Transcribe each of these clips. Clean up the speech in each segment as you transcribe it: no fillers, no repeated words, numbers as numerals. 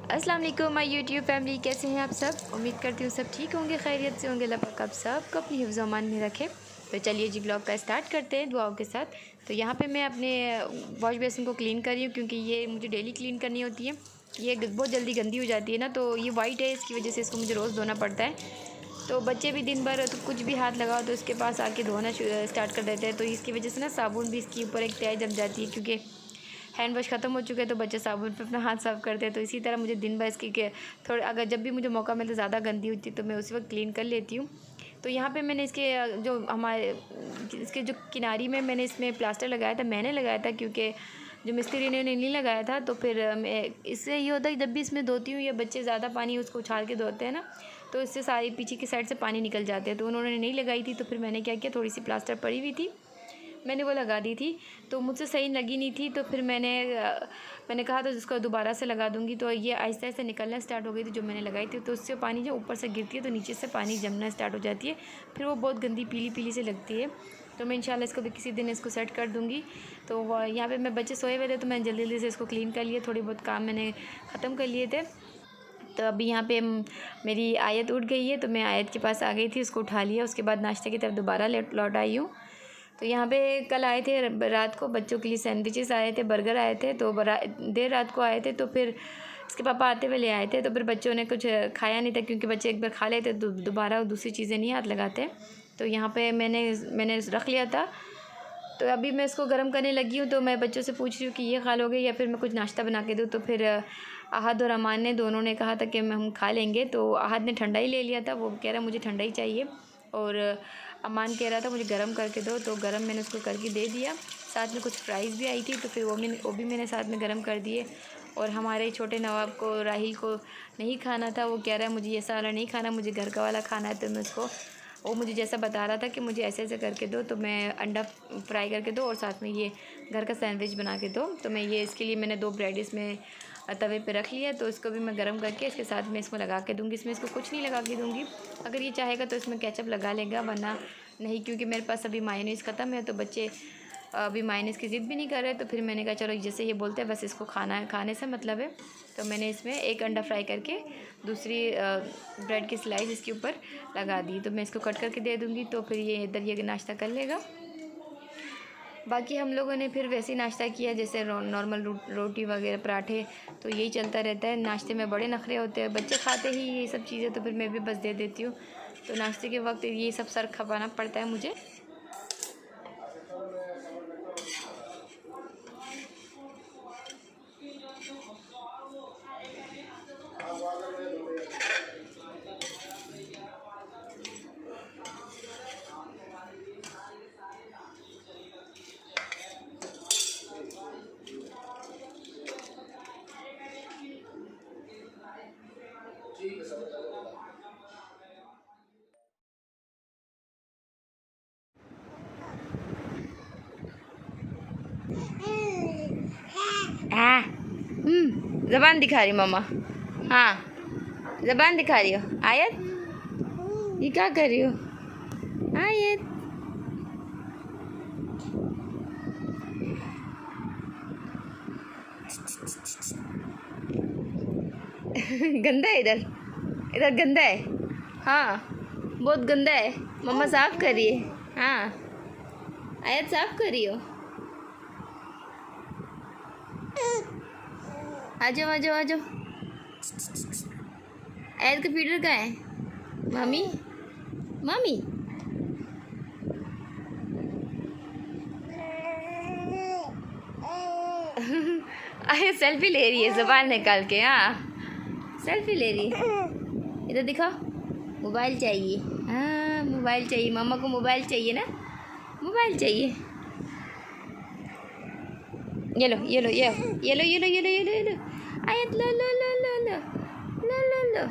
अस्सलाम वालेकुम my YouTube family, कैसे हैं आप सब। उम्मीद करती हूँ सब ठीक होंगे, खैरियत से होंगे। अल्लाह पाक आप सब को अपनी हिफ्ज़ अमान में रखे। तो चलिए जी ब्लॉग का स्टार्ट करते हैं दुआओं के साथ। तो यहाँ पे मैं अपने वॉश बेसिन को क्लीन कर रही हूँ, क्योंकि ये मुझे डेली क्लीन करनी होती है। ये बहुत जल्दी गंदी हो जाती है ना, तो ये वाइट है, इसकी वजह से इसको मुझे रोज़ धोना पड़ता है। तो बच्चे भी दिन भर तो कुछ भी हाथ लगाओ तो इसके पास आके धोना स्टार्ट कर देते हैं। तो इसकी वजह से ना साबुन भी इसके ऊपर एक तय जम जाती है, क्योंकि हैंड वॉश ख़त्म हो चुके हैं तो बच्चे साबुन पे अपना हाथ साफ़ करते हैं। तो इसी तरह मुझे दिन भर इसकी के थोड़ा, अगर जब भी मुझे मौका मिलता ज़्यादा गंदी होती है तो मैं उसी वक्त क्लीन कर लेती हूँ। तो यहाँ पे मैंने इसके जो हमारे इसके जो किनारी में मैंने इसमें प्लास्टर लगाया था, मैंने लगाया था, क्योंकि जो मिस्त्री ने नहीं लगाया था। तो फिर मैं इससे ये होता है कि जब भी इसमें धोती हूँ या बच्चे ज़्यादा पानी उसको उछाल के धोते हैं ना, तो इससे सारी पीछे की साइड से पानी निकल जाते हैं। तो उन्होंने नहीं लगाई थी, तो फिर मैंने क्या किया, थोड़ी सी प्लास्टर पड़ी हुई थी, मैंने वो लगा दी थी। तो मुझसे सही लगी नहीं थी, तो फिर मैंने कहा तो इसको दोबारा से लगा दूँगी। तो ये आहिस्ता आहिस्ता निकलना स्टार्ट हो गई थी जो मैंने लगाई थी। तो उससे पानी जो ऊपर से गिरती है तो नीचे से पानी जमना स्टार्ट हो जाती है, फिर वो बहुत गंदी पीली पीली से लगती है। तो मैं इंशाल्लाह इसको भी किसी दिन इसको सेट कर दूँगी। तो यहाँ पर मैं बच्चे सोए हुए थे, तो मैंने जल्दी जल्दी से इसको क्लीन कर लिया, थोड़ी बहुत काम मैंने ख़त्म कर लिए थे। तो अभी यहाँ पे मेरी आयत उठ गई है, तो मैं आयत के पास आ गई थी, उसको उठा लिया। उसके बाद नाश्ते की तरफ दोबारा लौट आई हूँ। तो यहाँ पे कल आए थे रात को, बच्चों के लिए सैंडविचेस आए थे, बर्गर आए थे। तो देर रात को आए थे, तो फिर इसके पापा आते हुए ले आए थे। तो फिर बच्चों ने कुछ खाया नहीं था, क्योंकि बच्चे एक बार खा लेते तो दोबारा दूसरी चीज़ें नहीं हाथ लगाते। तो यहाँ पे मैंने रख लिया था। तो अभी मैं इसको गर्म करने लगी हूँ। तो मैं बच्चों से पूछ रही हूँ कि ये खा लोगे या फिर मैं कुछ नाश्ता बना के दूँ। तो फिर आहद और अमान ने दोनों ने कहा था कि हम खा लेंगे। तो आहद ने ठंडा ही ले लिया था, वो कह रहा मुझे ठंडा ही चाहिए, और अमान कह रहा था मुझे गरम करके दो। तो गरम मैंने उसको करके दे दिया। साथ में कुछ फ्राइज़ भी आई थी, तो फिर वो भी मैंने साथ में गरम कर दिए। और हमारे छोटे नवाब को, राहिल को नहीं खाना था, वो कह रहा है मुझे ये वाला नहीं खाना, मुझे घर का वाला खाना है। तो मैं उसको, वो मुझे जैसा बता रहा था कि मुझे ऐसे ऐसे करके दो, तो मैं अंडा फ्राई करके दो और साथ में ये घर का सैंडविच बना के दो। तो मैं ये इसके लिए मैंने 2 ब्रेड इसमें तवे पे रख लिया। तो इसको भी मैं गरम करके इसके साथ में इसमें लगा के दूँगी। इसमें इसको कुछ नहीं लगा के दूँगी, अगर ये चाहेगा तो इसमें केचप लगा लेगा, वरना नहीं, क्योंकि मेरे पास अभी मायोनीज़ ख़त्म है। तो बच्चे अभी मायोनीज़ की ज़िद भी नहीं कर रहे। तो फिर मैंने कहा चलो जैसे ये बोलते हैं बस इसको खाना है, खाने से मतलब है। तो मैंने इसमें एक अंडा फ्राई करके दूसरी ब्रेड की स्लाइस इसके ऊपर लगा दी। तो मैं इसको कट करके दे दूँगी, तो फिर ये इधर ये नाश्ता कर लेगा। बाकी हम लोगों ने फिर वैसे ही नाश्ता किया जैसे नॉर्मल रोटी वगैरह, पराठे। तो यही चलता रहता है। नाश्ते में बड़े नखरे होते हैं, बच्चे खाते ही ये सब चीज़ें, तो फिर मैं भी बस दे देती हूँ। तो नाश्ते के वक्त ये सब सर खपाना पड़ता है मुझे। हाँ, ज़बान दिखा रही मम्मा। हाँ, ज़बान दिखा रही हो आयत, ये क्या कर रही हो आयत। गंदा है इधर, इधर गंदा है। हाँ बहुत गंदा है, मम्मा साफ़ कर रही है। हाँ आयत साफ़ कर रही हो। आ जाओ आ जाओ आ जाओ। आयत का फीडर कहाँ है? मम्मी मम्मी आयत सेल्फी ले रही है ज़बान निकाल के। हाँ सेल्फी ले रही है। इधर दिखाओ, मोबाइल चाहिए। हाँ मोबाइल चाहिए, मम्मा को मोबाइल चाहिए ना, मोबाइल चाहिए। ये लो ये लो ये ये लो ये लो ये लो ये लो ये लो आयत, लो लो लो लो लो लो लो लो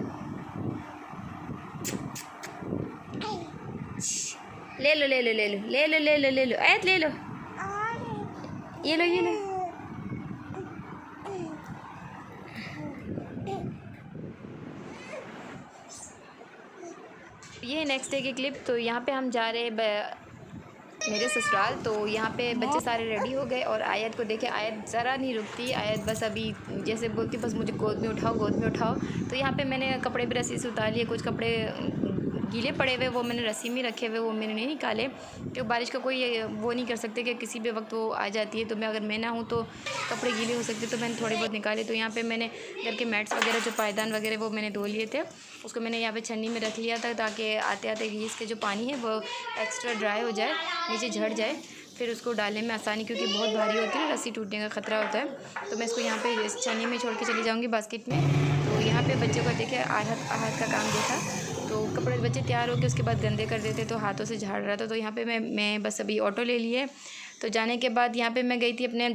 ले लो ले लो ले लो ले लो ले लो ले लो आयत, ले लो ये लो ये लो। ये नेक्स्ट डे की क्लिप। तो यहाँ पे हम जा रहे हैं मेरे ससुराल। तो यहाँ पे बच्चे सारे रेडी हो गए और आयत को देखे, आयत ज़रा नहीं रुकती। आयत बस अभी जैसे बोलती बस मुझे गोद में उठाओ, गोद में उठाओ। तो यहाँ पे मैंने कपड़े भी रस्सी से उतार लिए, कुछ कपड़े गीले पड़े हुए वो मैंने रस्सी में रखे हुए, वो मैंने नहीं निकाले क्योंकि बारिश का कोई वो नहीं कर सकते कि किसी भी वक्त वो आ जाती है। तो मैं अगर मैं ना हूँ तो कपड़े गीले हो सकते, तो मैंने थोड़े बहुत निकाले। तो यहाँ पे मैंने घर के मैट्स वगैरह जो पायदान वगैरह वो मैंने धो लिए थे, उसको मैंने यहाँ पे छन्नी में रख लिया था ताकि आते आते इसके जो पानी है वो एक्स्ट्रा ड्राई हो जाए, नीचे झड़ जाए, फिर उसको डालने में आसानी, क्योंकि बहुत भारी होती है, रस्सी टूटने का ख़तरा होता है। तो मैं इसको यहाँ पे इस छन्नी में छोड़ के चली जाऊँगी बास्केट में। तो यहाँ पे बच्चे को देखे हाथ का काम देखा, तो कपड़े बच्चे तैयार होकर उसके बाद गंदे कर देते, तो हाथों से झाड़ रहा था। तो यहाँ पे मैं बस अभी ऑटो ले लिए। तो जाने के बाद यहाँ पे मैं गई थी अपने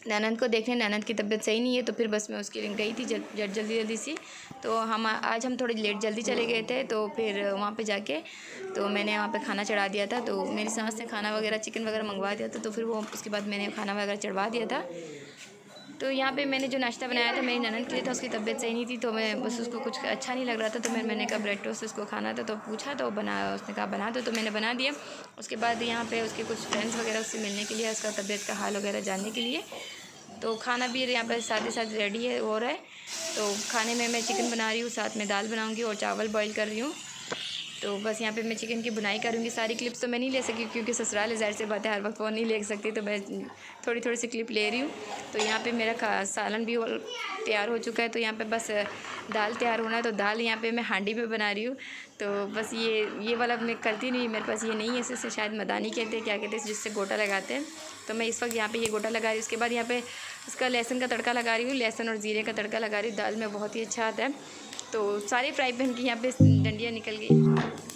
ननद को देखने। ननद की तबीयत सही नहीं है, तो फिर बस मैं उसके लिए गई थी जल्दी सी। तो आज हम थोड़ी लेट जल्दी चले गए थे, तो फिर वहाँ पे जाके तो मैंने वहाँ पे खाना चढ़ा दिया था। तो मेरी सास ने खाना वगैरह चिकन वगैरह मंगवा दिया था, तो फिर वो उसके बाद मैंने खाना वगैरह चढ़वा दिया था। तो यहाँ पे मैंने जो नाश्ता बनाया था मेरी ननद के लिए था, उसकी तबीयत सही नहीं थी, तो मैं बस उसको कुछ अच्छा नहीं लग रहा था, तो मैंने कहा ब्रेड टोस्ट उसको खाना था, तो पूछा तो उसने कहा बना दो, तो मैंने बना दिया। उसके बाद यहाँ पे उसके कुछ फ्रेंड्स वगैरह उससे मिलने के लिए, उसका तबीयत का हाल वगैरह जानने के लिए। तो खाना भी यहाँ पर साथ ही साथ रेडी हो रहा है। तो खाने में मैं चिकन बना रही हूँ, साथ में दाल बनाऊँगी और चावल बॉईल कर रही हूँ। तो बस यहाँ पे मैं चिकन की बुनाई करूँगी। सारी क्लिप्स तो मैं नहीं ले सकी क्योंकि ससुराल है, ज़ाहिर सी बात है हर वक्त वो नहीं ले सकती, तो मैं थोड़ी सी क्लिप ले रही हूँ। तो यहाँ पे मेरा सालन भी तैयार हो चुका है। तो यहाँ पे बस दाल तैयार होना है, तो दाल यहाँ पे मैं हांडी में बना रही हूँ। तो बस ये वाला मैं करती नहीं, मेरे पास ये नहीं है, इसे शायद मदानी कहते हैं, क्या कहते हैं, जिससे गोटा लगाते हैं। तो मैं इस वक्त यहाँ पे ये गोटा लगा रही हूँ। उसके बाद यहाँ पे उसका लहसुन का तड़का लगा रही हूँ, लहसुन और ज़ीरे का तड़का लगा रही हूँ। दाल में बहुत ही अच्छा आता है। तो सारी फ्राई पैन की यहाँ पे डंडियाँ निकल गई।